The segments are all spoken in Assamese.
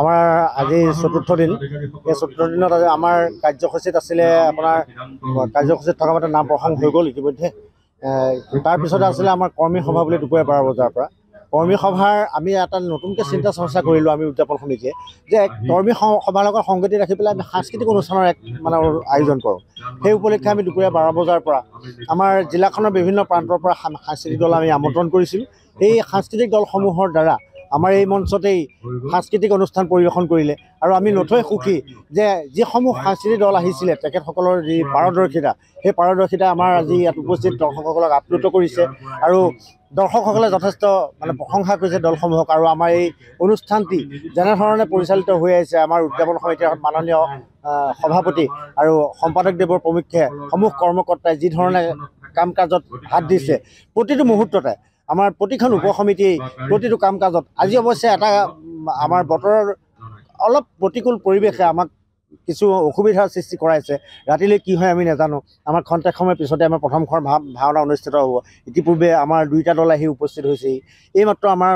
আমাৰ আজি চতুৰ্থ দিন। এই চতুৰ্থ দিনত আমাৰ কাৰ্যসূচীত আছিলে আপোনাৰ কাৰ্যসূচীত থকা মতে নাম প্ৰসংগ হৈ গ'ল ইতিমধ্যে। তাৰপিছতে আছিলে আমাৰ কৰ্মী সভা বুলি দুপৰীয়া 12 বজাৰ পৰা। কৰ্মী সভাৰ আমি এটা নতুনকৈ চিন্তা চৰ্চা কৰিলোঁ আমি উদযাপন সমিতিয়ে যে কৰ্মী সভাৰ লগত সংগতি ৰাখি পেলাই আমি সাংস্কৃতিক অনুষ্ঠানৰ এক মানে আয়োজন কৰোঁ। সেই উপলক্ষে আমি দুপৰীয়া 12 বজাৰ পৰা আমাৰ জিলাখনৰ বিভিন্ন প্ৰান্তৰ পৰা সাংস্কৃতিক দল আমি আমন্ত্ৰণ কৰিছিলোঁ। এই সাংস্কৃতিক দলসমূহৰ দ্বাৰা আমাৰ এই মঞ্চতেই সাংস্কৃতিক অনুষ্ঠান পৰিৱেশন কৰিলে আৰু আমি নথৈ সুখী যে যিসমূহ সাংস্কৃতিক দল আহিছিলে তেখেতসকলৰ যি পাৰদৰ্শিতা, সেই পাৰদৰ্শিতা আমাৰ আজি ইয়াত উপস্থিত দৰ্শকসকলক আপ্লুত কৰিছে আৰু দৰ্শকসকলে যথেষ্ট মানে প্ৰশংসা কৰিছে দলসমূহক। আৰু আমাৰ এই অনুষ্ঠানটি যেনেধৰণে পৰিচালিত হৈ আহিছে, আমাৰ উদযাপন সমিতিৰ মাননীয় সভাপতি আৰু সম্পাদকদেৱৰ প্ৰমুখ্যে সমূহ কৰ্মকৰ্তাই যি ধৰণে কাম কাজত হাত দিছে প্ৰতিটো মুহূৰ্ততে, আমাৰ প্ৰতিখন উপসমিতিয়ে প্ৰতিটো কাম কাজত। আজি অৱশ্যে এটা আমাৰ বতৰৰ অলপ প্ৰতিকূল পৰিৱেশে আমাক কিছু অসুবিধাৰ সৃষ্টি কৰাইছে। ৰাতিলৈ কি হয় আমি নাজানো। আমাৰ খন্তেক সময়ৰ পিছতে আমাৰ প্ৰথমখন ভাওনা অনুষ্ঠিত হ'ব। ইতিপূৰ্বে আমাৰ 2টা দল আহি উপস্থিত হৈছেহি। এইমাত্ৰ আমাৰ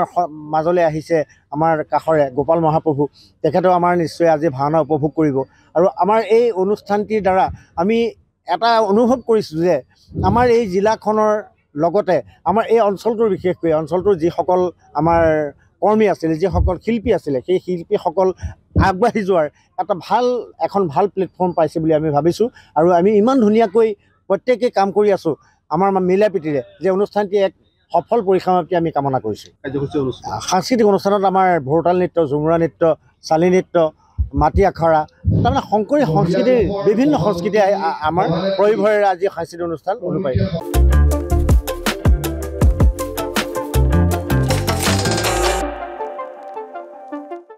মাজলৈ আহিছে আমাৰ কাষৰে গোপাল মহাপ্ৰভু, তেখেতেও আমাৰ নিশ্চয় আজি ভাওনা উপভোগ কৰিব। আৰু আমাৰ এই অনুষ্ঠানটিৰ দ্বাৰা আমি এটা অনুভৱ কৰিছোঁ যে আমাৰ এই জিলাখনৰ লগতে আমাৰ এই অঞ্চলটোৰ বিশেষকৈ অঞ্চলটোৰ যিসকল আমাৰ কৰ্মী আছিলে, যিসকল শিল্পী আছিলে, সেই শিল্পীসকল আগবাঢ়ি যোৱাৰ এখন ভাল প্লেটফৰ্ম পাইছে বুলি আমি ভাবিছোঁ। আৰু আমি ইমান ধুনীয়াকৈ প্ৰত্যেকেই কাম কৰি আছোঁ আমাৰ মিলা প্ৰীতিৰে, যে অনুষ্ঠানটি এক সফল পৰিসমাপ্তি আমি কামনা কৰিছোঁ। সাংস্কৃতিক অনুষ্ঠানত আমাৰ ভোৰতাল নৃত্য, ঝুমুৰা নৃত্য, চালি নৃত্য, মাটি আখৰা, তাৰমানে শংকৰী সংস্কৃতিৰ বিভিন্ন সংস্কৃতি আমাৰ প্ৰয়োভৰেৰে আজি সাংস্কৃতিক অনুষ্ঠান অনুপ্ৰাণিত।